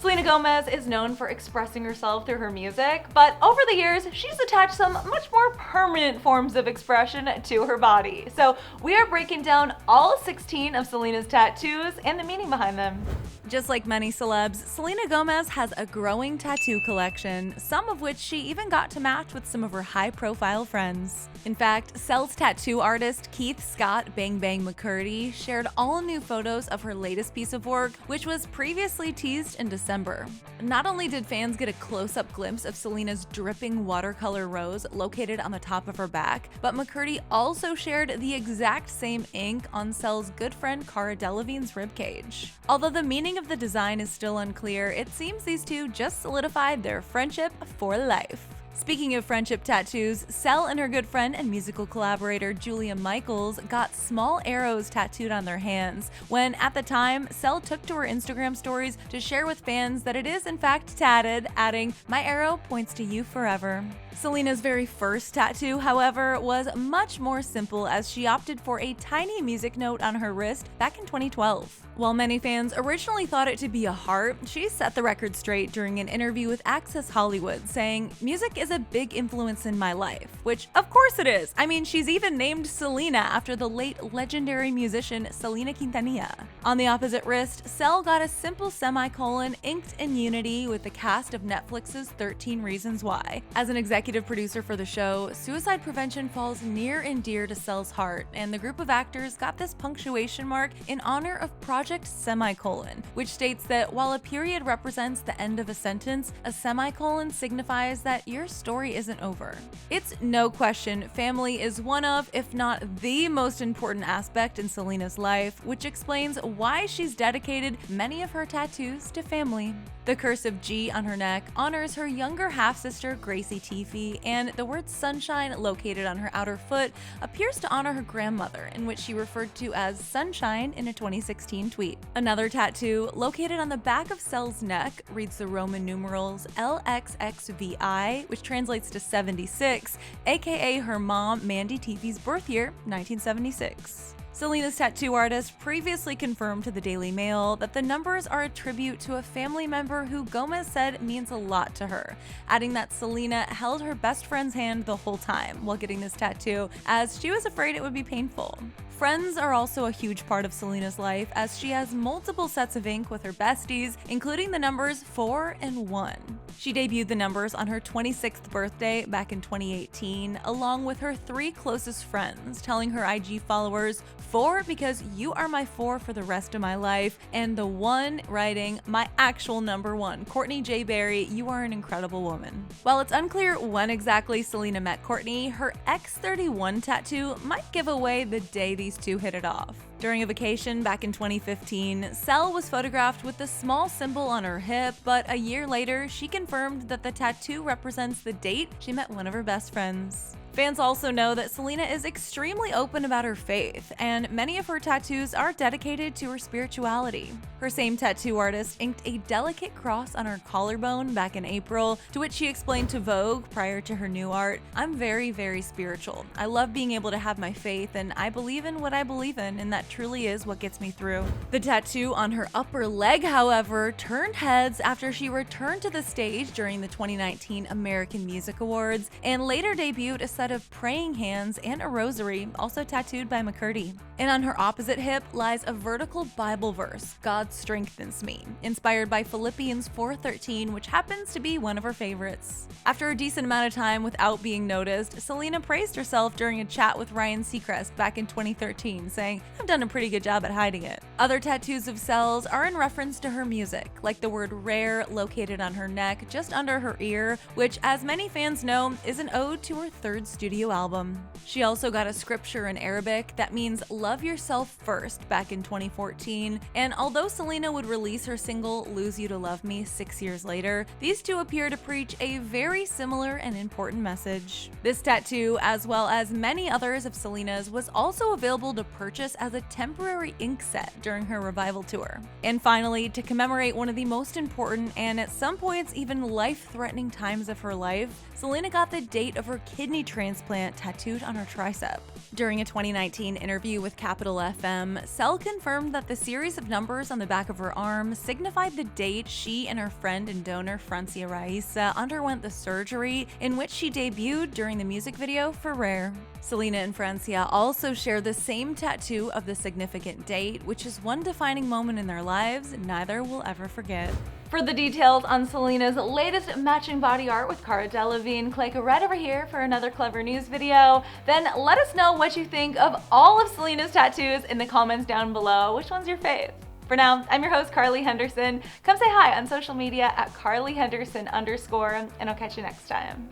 Selena Gomez is known for expressing herself through her music, but over the years, she's attached some much more permanent forms of expression to her body. So we are breaking down all 16 of Selena's tattoos and the meaning behind them. Just like many celebs, Selena Gomez has a growing tattoo collection, some of which she even got to match with some of her high-profile friends. In fact, Sel's tattoo artist Keith Scott Bang Bang McCurdy shared all new photos of her latest piece of work, which was previously teased in December. Not only did fans get a close-up glimpse of Selena's dripping watercolor rose located on the top of her back, but McCurdy also shared the exact same ink on Sel's good friend Cara Delevingne's ribcage. Although the meaning of the design is still unclear, it seems these two just solidified their friendship for life. Speaking of friendship tattoos, Sel and her good friend and musical collaborator Julia Michaels got small arrows tattooed on their hands when, at the time, Sel took to her Instagram stories to share with fans that it is in fact tatted, adding, "My arrow points to you forever." Selena's very first tattoo, however, was much more simple as she opted for a tiny music note on her wrist back in 2012. While many fans originally thought it to be a heart, she set the record straight during an interview with Access Hollywood, saying, "Music is a big influence in my life," which of course it is. I mean, she's even named Selena after the late legendary musician Selena Quintanilla. On the opposite wrist, Sel got a simple semicolon inked in unity with the cast of Netflix's 13 Reasons Why. As an executive producer for the show, suicide prevention falls near and dear to Sel's heart, and the group of actors got this punctuation mark in honor of Project Semicolon, which states that while a period represents the end of a sentence, a semicolon signifies that your story isn't over. It's no question family is one of, if not the most important aspect in Selena's life, which explains why she's dedicated many of her tattoos to family. The cursive G on her neck honors her younger half-sister Gracie Tiffy, and the word sunshine located on her outer foot appears to honor her grandmother, in which she referred to as Sunshine in a 2016 tweet. Another tattoo, located on the back of Sel's neck, reads the Roman numerals LXXVI, which translates to 76, aka her mom Mandy Tiffy's birth year, 1976. Selena's tattoo artist previously confirmed to the Daily Mail that the numbers are a tribute to a family member who Gomez said means a lot to her, adding that Selena held her best friend's hand the whole time while getting this tattoo, as she was afraid it would be painful. Friends are also a huge part of Selena's life, as she has multiple sets of ink with her besties, including the numbers 4 and 1. She debuted the numbers on her 26th birthday back in 2018, along with her 3 closest friends, telling her IG followers, "4 because you are my 4 for the rest of my life," and the 1 writing, "My actual number 1, Courtney J. Berry, you are an incredible woman." While it's unclear when exactly Selena met Courtney, her X31 tattoo might give away the day these two hit it off. During a vacation back in 2015, Sel was photographed with the small symbol on her hip, but a year later, she confirmed that the tattoo represents the date she met one of her best friends. Fans also know that Selena is extremely open about her faith, and many of her tattoos are dedicated to her spirituality. Her same tattoo artist inked a delicate cross on her collarbone back in April, to which she explained to Vogue prior to her new art, "I'm very, very spiritual. I love being able to have my faith, and I believe in what I believe in, and that truly is what gets me through." The tattoo on her upper leg, however, turned heads after she returned to the stage during the 2019 American Music Awards, and later debuted a set of praying hands and a rosary, also tattooed by McCurdy. And on her opposite hip lies a vertical Bible verse, "God strengthens me," inspired by Philippians 4:13, which happens to be one of her favorites. After a decent amount of time without being noticed, Selena praised herself during a chat with Ryan Seacrest back in 2013, saying, "I've done a pretty good job at hiding it." Other tattoos of Sel's are in reference to her music, like the word "rare" located on her neck just under her ear, which, as many fans know, is an ode to her third studio album. She also got a scripture in Arabic that means "love yourself first" back in 2014, and although Selena would release her single "Lose You to Love Me" 6 years later, these two appear to preach a very similar and important message. This tattoo, as well as many others of Selena's, was also available to purchase as a temporary ink set during her revival tour. And finally, to commemorate one of the most important and at some points even life-threatening times of her life, Selena got the date of her kidney transplant transplant tattooed on her tricep. During a 2019 interview with Capital FM, Sel confirmed that the series of numbers on the back of her arm signified the date she and her friend and donor Francia Raisa underwent the surgery in which she debuted during the music video for Rare. Selena and Francia also share the same tattoo of the significant date, which is one defining moment in their lives neither will ever forget. For the details on Selena's latest matching body art with Cara Delevingne, click right over here for another Clevver news video. Then let us know what you think of all of Selena's tattoos in the comments down below. Which one's your fave? For now, I'm your host, Carly Henderson. Come say hi on social media at CarlyHenderson_, and I'll catch you next time.